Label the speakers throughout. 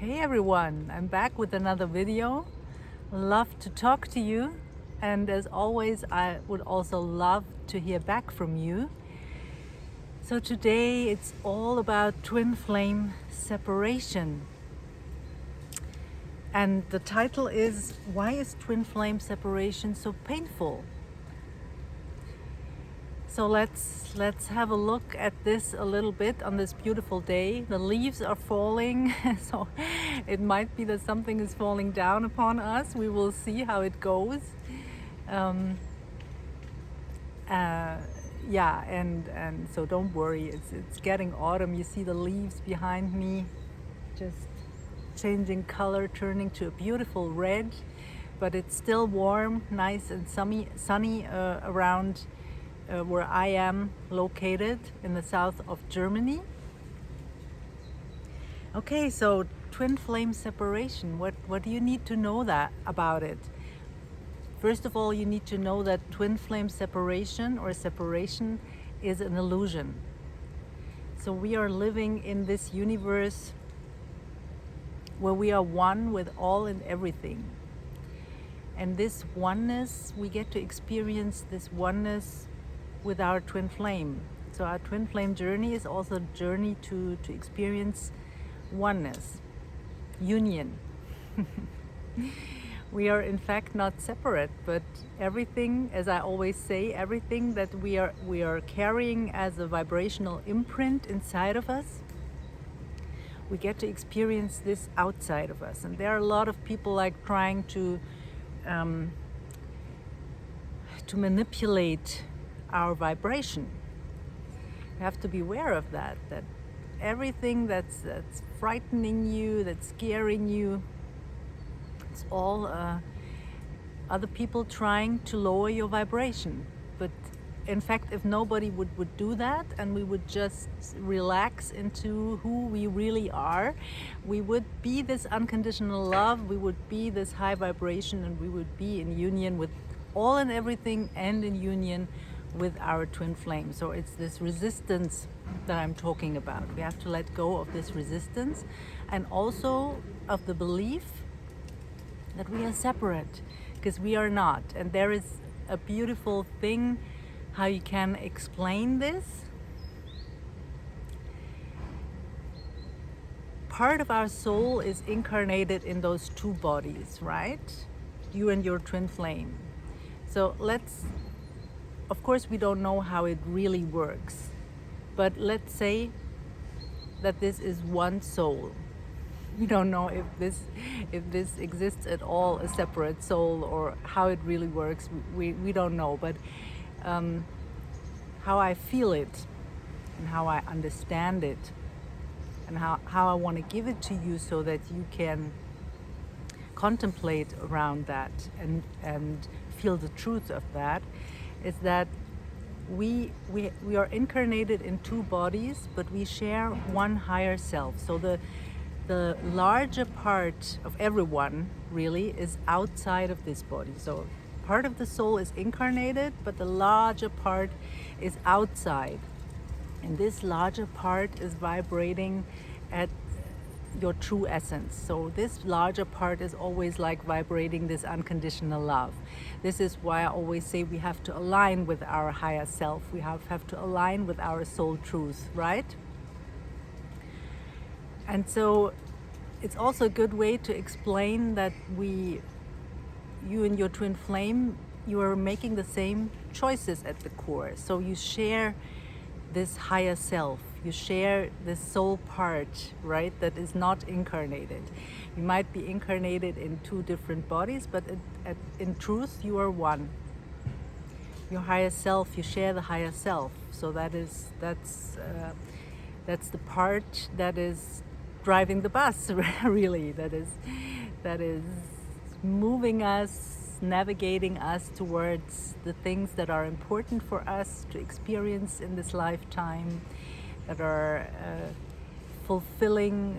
Speaker 1: Hey everyone, I'm back with another video. Love to talk to you, and as always I would also love to hear back from you. So today it's all about twin flame separation, and the title is "Why is twin flame separation so painful?" So let's have a look at this a little bit on this beautiful day. The leaves are falling, so it might be that something is falling down upon us. We will see how it goes. Yeah, and so don't worry. It's getting autumn. You see the leaves behind me, just changing color, turning to a beautiful red. But it's still warm, nice and sunny around. Where I am located in the south of Germany. Okay, so twin flame separation, what do you need to know about it? First of all, you need to know that twin flame separation or separation is an illusion. So we are living in this universe where we are one with all and everything. And this oneness, we get to experience this oneness with our twin flame. So our twin flame journey is also a journey to experience oneness, union. We are in fact not separate, but everything, as I always say, everything that we are carrying as a vibrational imprint inside of us, we get to experience this outside of us. And there are a lot of people like trying to manipulate our vibration. You have to be aware of that everything that's frightening you, that's scaring you, it's all other people trying to lower your vibration. But in fact, if nobody would do that, and we would just relax into who we really are, we would be this unconditional love, we would be this high vibration, and we would be in union with all and everything, and in union with our twin flame. So it's this resistance that I'm talking about. We have to let go of this resistance, and also of the belief that we are separate, because we are not. And there is a beautiful thing how you can explain this. Part of our soul is incarnated in those two bodies, right? You and your twin flame. So of course, we don't know how it really works, but let's say that this is one soul. We don't know if this exists at all, a separate soul, or how it really works. We don't know, but how I feel it, and how I understand it, and how I want to give it to you so that you can contemplate around that and feel the truth of that, is that we are incarnated in two bodies, but we share one higher self. So the larger part of everyone really is outside of this body. So part of the soul is incarnated, but the larger part is outside. And this larger part is vibrating at your true essence. So this larger part is always like vibrating this unconditional love. This is why I always say we have to align with our higher self. We have to align with our soul truth, right? And so it's also a good way to explain that you and your twin flame, you are making the same choices at the core. So you share this higher self. You share this soul part, right, that is not incarnated. You might be incarnated in two different bodies, but in truth, you are one. Your higher self, you share the higher self. So that's the part that is driving the bus, really. That is moving us, navigating us towards the things that are important for us to experience in this lifetime, that are fulfilling,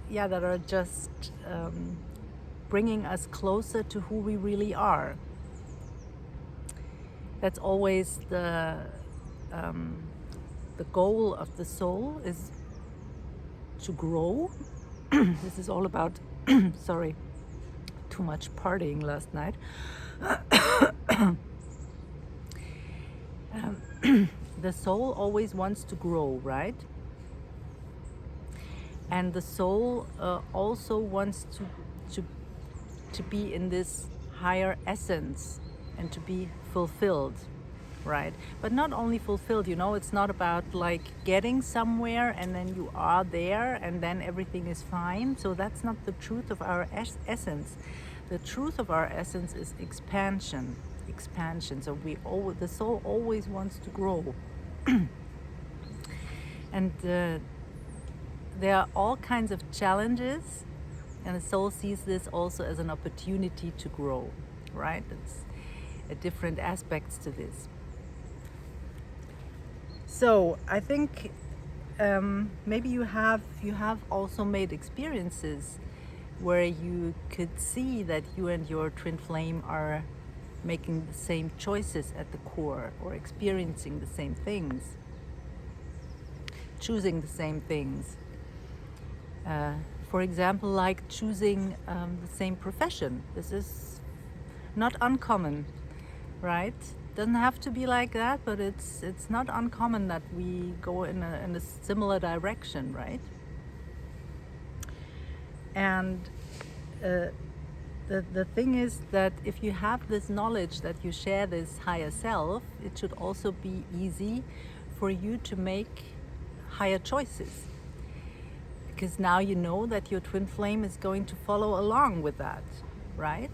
Speaker 1: that are just bringing us closer to who we really are. That's always the goal of the soul, is to grow. This is all about, sorry, too much partying last night. The soul always wants to grow, right? And the soul also wants to be in this higher essence and to be fulfilled, right? But not only fulfilled, it's not about like getting somewhere and then you are there and then everything is fine. So that's not the truth of our essence. The truth of our essence is expansion. So the soul always wants to grow. And there are all kinds of challenges, and the soul sees this also as an opportunity to grow, right? It's different aspects to this. So I think maybe you have also made experiences where you could see that you and your twin flame are making the same choices at the core, or experiencing the same things, choosing the same things. For example, like choosing the same profession. This is not uncommon, right? Doesn't have to be like that, but it's not uncommon that we go in a similar direction, right? And the thing is that if you have this knowledge that you share this higher self, it should also be easy for you to make higher choices. Because now you know that your twin flame is going to follow along with that, right?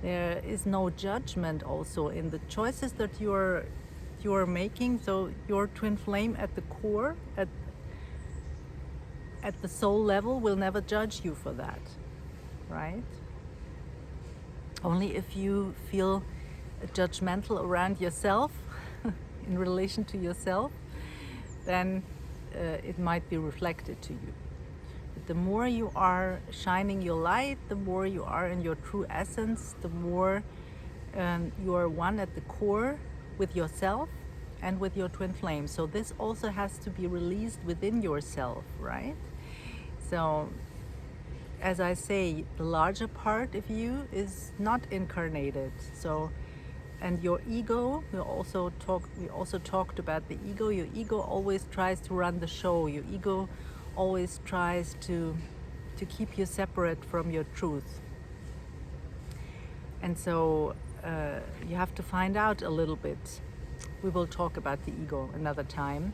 Speaker 1: There is no judgment also in the choices that you're making. So your twin flame at the core, at the soul level, will never judge you for that, right? Only if you feel judgmental around yourself, in relation to yourself, then it might be reflected to you. But the more you are shining your light, the more you are in your true essence, the more you are one at the core with yourself and with your twin flame. So this also has to be released within yourself, right? So as I say, the larger part of you is not incarnated. So, and your ego, we also talked about the ego. Your ego always tries to run the show. Your ego always tries to keep you separate from your truth. And so you have to find out a little bit. We will talk about the ego another time.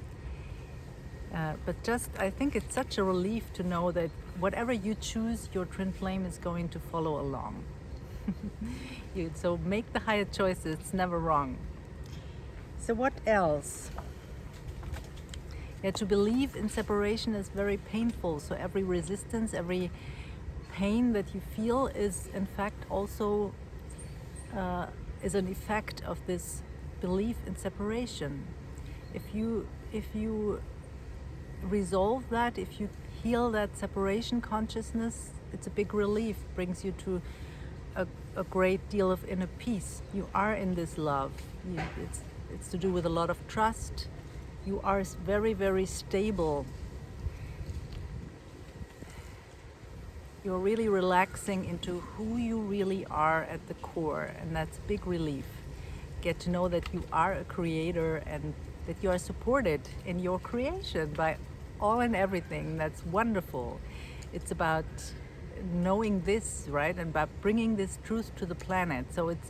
Speaker 1: But just, I think it's such a relief to know that whatever you choose, your twin flame is going to follow along. So make the higher choices, it's never wrong. So what else? Yeah, to believe in separation is very painful. So every resistance, every pain that you feel is in fact also is an effect of this belief in separation. If you resolve that, if you heal that separation consciousness, it's a big relief, brings you to a great deal of inner peace. You are in this love. It's to do with a lot of trust. You are very, very stable. You're really relaxing into who you really are at the core, and that's a big relief. Get to know that you are a creator and that you are supported in your creation by all and everything. That's wonderful. It's about knowing this, right? And about bringing this truth to the planet. So it's,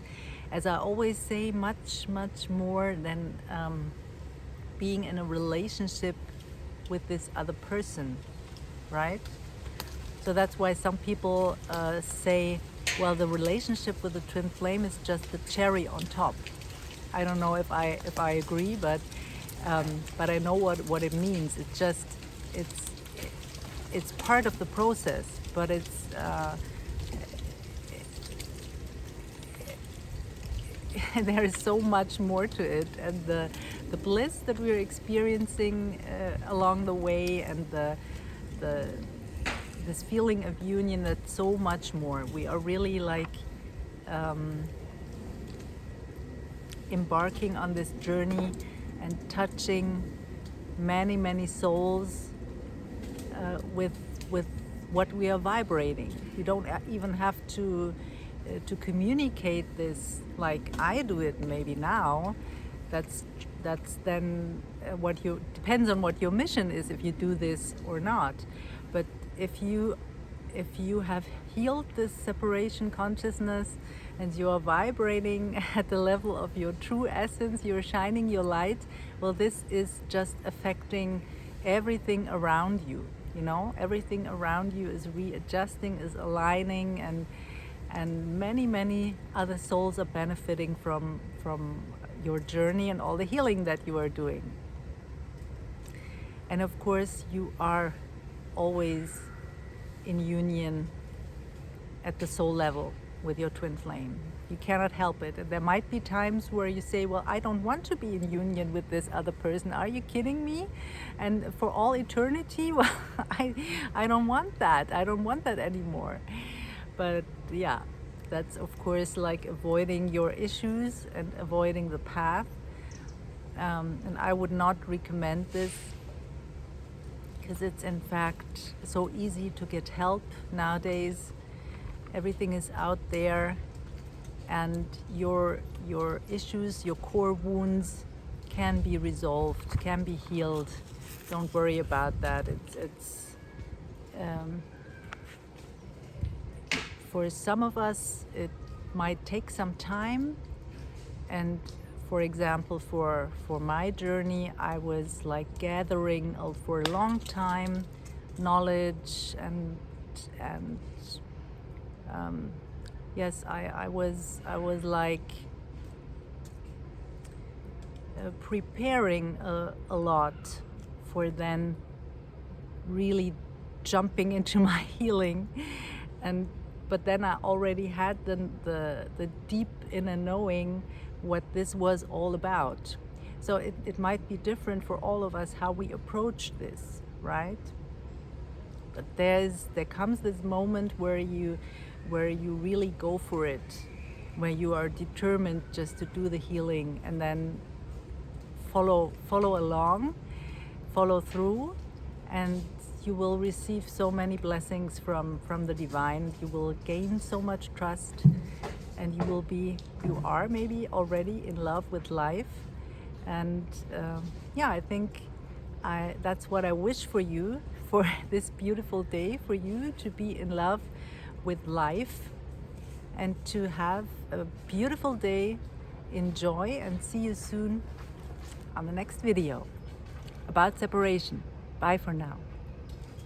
Speaker 1: as I always say, much, much more than being in a relationship with this other person, right? So that's why some people say, well, the relationship with the twin flame is just the cherry on top. I don't know if I agree, but I know what it means. It's just it's part of the process, but it's there is so much more to it, and the bliss that we're experiencing along the way, and this feeling of union, that's so much more. We are really like embarking on this journey and touching many, many souls with what we are vibrating. You don't even have to communicate this like I do it maybe now. That's then what you depends on what your mission is, if you do this or not. But if you have healed this separation consciousness and you are vibrating at the level of your true essence, you're shining your light, well, this is just affecting everything around you. You know, everything around you is readjusting, is aligning, and many other souls are benefiting from your journey and all the healing that you are doing. And of course, you are always in union at the soul level with your twin flame. You cannot help it. And there might be times where you say, well, I don't want to be in union with this other person. Are you kidding me? And for all eternity? Well, I don't want that. I don't want that anymore. But yeah, that's of course like avoiding your issues and avoiding the path. And I would not recommend this, because it's in fact so easy to get help nowadays. Everything is out there, and your issues, your core wounds can be resolved, can be healed. Don't worry about that. It's for some of us it might take some time, and for example, for my journey, I was like gathering for a long time knowledge and yes, I was like preparing a lot for then really jumping into my healing, but then I already had the deep inner knowing what this was all about. So it might be different for all of us how we approach this, right? But there comes this moment where you really go for it, where you are determined just to do the healing, and then follow along, follow through, and you will receive so many blessings from the divine. You will gain so much trust, and you are maybe already in love with life. And yeah, I think that's what I wish for you, for this beautiful day, for you to be in love with life and to have a beautiful day. Enjoy, and see you soon on the next video about separation. Bye for now.